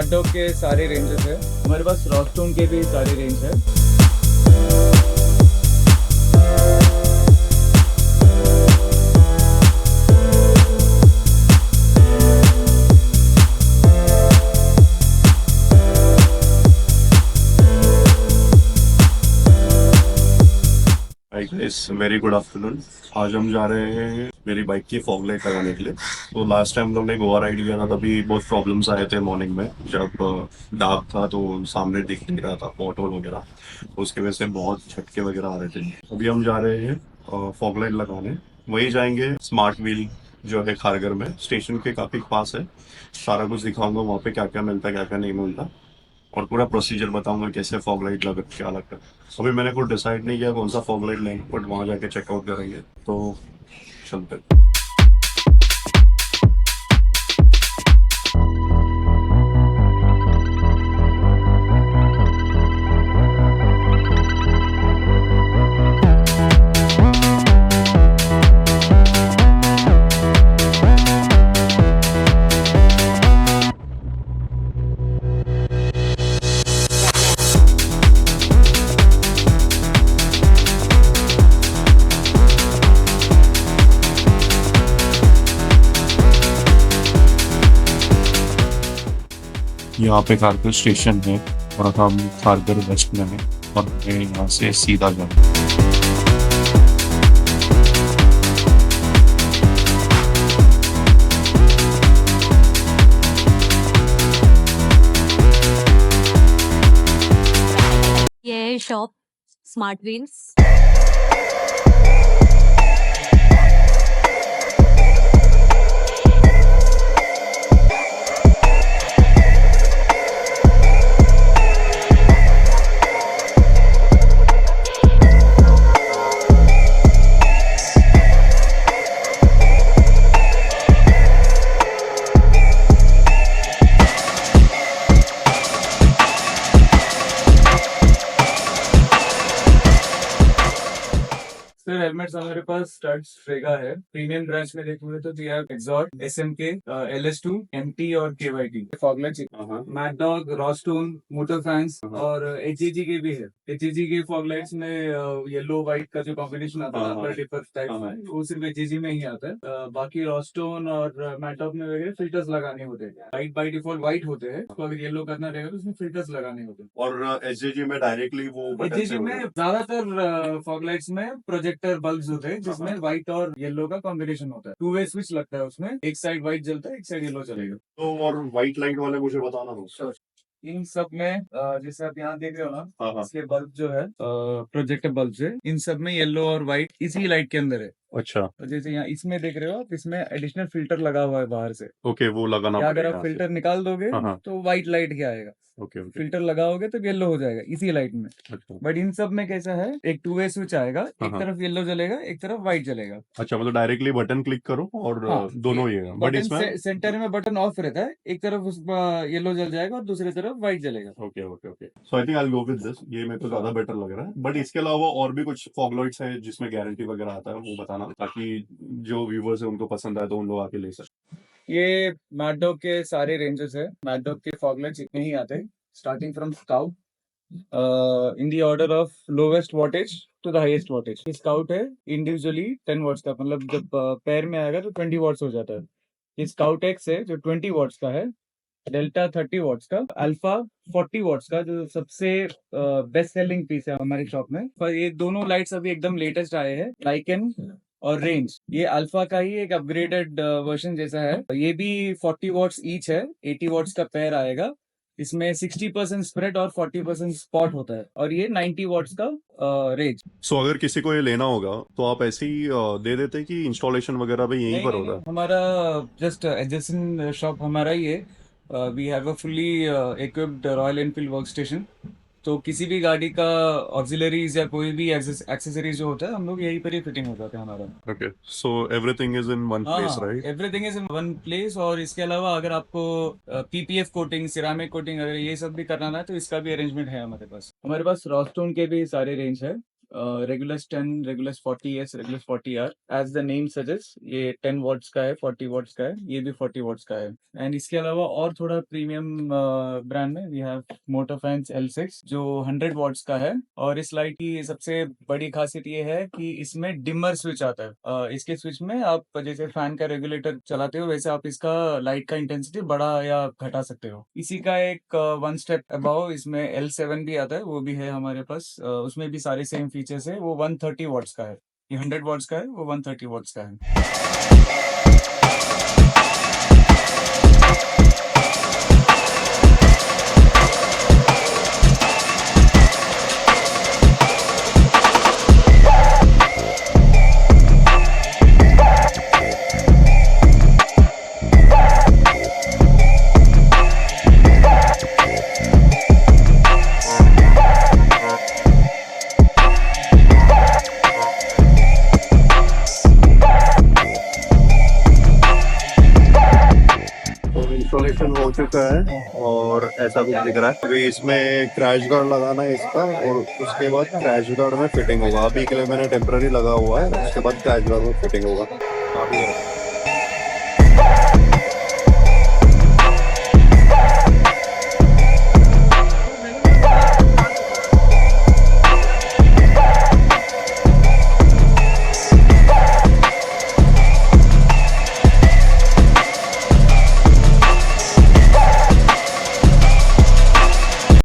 मैकडॉग के सारे रेंजेस है। हमारे पास रॉस्टोन के भी सारे रेंज है। Hi guys, very good afternoon. आज हम जा रहे हैं मेरी बाइक की फॉग लाइट लगाने के लिए। तो लास्ट टाइम हमने गोवा राइड किया था, तभी बहुत प्रॉब्लम्स आए थे मॉर्निंग में। जब डार्क था तो सामने दिख नहीं रहा था पॉट होल वगैरह, तो उसकी वजह से बहुत झटके वगैरह आ रहे थे। अभी हम जा रहे हैं फॉग लाइट लगाने। वही जाएंगे स्मार्ट व्हील जो है खारगर में, स्टेशन के काफ़ी पास है। सारा कुछ दिखाऊंगा वहाँ पे क्या क्या मिलता है, क्या क्या नहीं मिलता, और पूरा प्रोसीजर बताऊंगा कैसे फॉग लाइट लग क्या लगता है। अभी मैंने कुछ डिसाइड नहीं किया कौन सा फॉग लाइट लेंगे, बट वहाँ जाके चेकआउट करेंगे। तो चलते हैं। यहाँ पे खारगर स्टेशन है और हम खारगर वेस्ट में हैं और हमें यहाँ से सीधा जाना है। ये है shop smart wheels. Sir helmets हमारे पास स्टड्स फ्रेगा है। प्रीमियम ब्रांच में देखोगे तो we have Escort, SMK, LS2, MT और KYT। फॉगलेट्स, मैकडॉग, रॉस्टोन, मोटर फैंस और HEG के भी है। HEG के फॉगलाइट्स में येलो व्हाइट का जो कॉम्बिनेशन आता है पर डिफर टाइप में, वो सिर्फ HEG में ही आता है। बाकी रॉस्टोन और मैकडॉग में वगैरह फिल्टर्स लगाने होते हैं। लाइट बाई डिफॉल्ट व्हाइट होते हैं, तो अगर येलो करना रहेगा तो उसमें फिल्टर्स लगाने होते हैं। और एचजेजी में डायरेक्टली वो बटन HEG में ज्यादातर फॉगलाइट्स में प्रोजेक्टर बल्ब्स होते हैं जिसमें व्हाइट और येलो का कॉम्बिनेशन होता है। 2 वे स्विच लगता है उसमें, एक साइड व्हाइट जलता है, एक साइड येलो चलेगा। तो और व्हाइट लाइट वाले मुझे बताना हो। इन सब में जैसे आप यहाँ देख रहे हो ना, हाँ। इसके बल्ब जो है प्रोजेक्टर बल्ब है, इन सब में येलो और व्हाइट इसी लाइट के अंदर है। अच्छा, तो जैसे यहाँ इसमें देख रहे हो आप, इसमें एडिशनल फिल्टर लगा हुआ है बाहर से। ओके, वो लगाना या अगर पड़ेगा। आप फिल्टर निकाल दोगे हाँ। तो व्हाइट लाइट ही आएगा। Okay okay. फिल्टर लगाओगे तो येलो हो जाएगा इसी लाइट में। अच्छा बट इन सब में कैसा है, एक 2 वे स्विच आएगा, एक हाँ। तरफ येलो जलेगा, एक तरफ व्हाइट जलेगा। अच्छा, मतलब डायरेक्टली बटन क्लिक करो और हाँ, दोनों ही है, बट बटन इसमें सेंटर में बटन ऑफ रहता है, एक तरफ उस येलो जल जाएगा और दूसरी तरफ व्हाइट जलेगा। Okay okay okay. So I think I go with this. ये मेरे को ज्यादा बेटर लग रहा है। बट इसके अलावा और भी कुछ फॉग लाइट्स है जिसमें गारंटी वगैरह आता है, वो बताना, ताकि जो व्यूवर्स है उनको पसंद आए तो उन लोग आके ले सकते। ये मैकडॉग के सारे रेंजेस है। मैकडॉग के फॉगलाइट्स इतने ही आते हैं, starting from scout in the order of lowest wattage to the highest wattage. Scout है इंडिविजुअली 10 वॉट्स का, मतलब जब पैर में आएगा तो 20 वॉट्स हो जाता है। ये स्काउट एक्स है जो 20 वॉट्स का है। डेल्टा 30 वॉट्स का, अल्फा 40 वॉट्स का, जो सबसे बेस्ट सेलिंग पीस है हमारी शॉप में। पर ये दोनों लाइट्स अभी एकदम लेटेस्ट आए हैं, लाइकन और रेंज। ये अल्फा का ही एक अपग्रेडेड वर्जन जैसा है। ये भी 40 वॉट्स ईच है, 80 वॉट्स का पैर आएगा। इसमें 60% स्प्रेड और 40% स्पॉट होता है, और ये 90 वॉट्स का रेंज। सो अगर किसी को ये लेना होगा तो आप ऐसे ही दे देते कि इंस्टॉलेशन वगैरह भी यहीं पर होगा? हमारा जस्ट एडजेसेंट शॉप हमारा ही है। We have a fully equipped Royal Enfield work station. तो किसी भी गाड़ी का ऑक्सिलरीज या कोई भी एक्सेसरीज जो होता है, हम लोग यहीं पर ही फिटिंग हो जाता है हमारा। Okay, so everything is in one place, right? Everything is in one place. और इसके अलावा अगर आपको PPF कोटिंग, सिरामिक कोटिंग, अगर ये सब भी कराना है तो इसका भी अरेंजमेंट है हमारे पास। हमारे पास रॉस्टोन के भी सारे रेंज है। Regulus 10, Regulus 40S, Regulus 40R. As the name suggests, ये 10 watts का है, 40 watts का है, ये भी 40 watts का है. And इसके अलावा और थोड़ा प्रीमियम ब्रांड में we have Motofans L6 जो 100 watts का है. और इस लाइट की सबसे बड़ी खासियत ये है कि इसमें डिमर स्विच आता है. इसके स्विच में आप जैसे फैन का रेगुलेटर चलाते हो वैसे आप इसका लाइट का इंटेंसिटी बढ़ा या घटा सकते हो. इसी का एक वन स्टेप अबाव इसमें L7 भी आता है, वो भी है हमारे पास. उसमें भी सारे सेम फीचर्स है. वो 130 वॉट्स का है. ये 100 वॉट्स का है, वो 130 वॉट्स का है. इंस्टॉलेशन हो चुका है और ऐसा कुछ दिख रहा है. अभी इसमें क्रैश गार्ड लगाना है इसका और उसके बाद क्रैश गार्ड में फिटिंग होगा. अभी के लिए मैंने टेम्पररी लगा हुआ है, उसके बाद क्रैश गार्ड में फिटिंग होगा.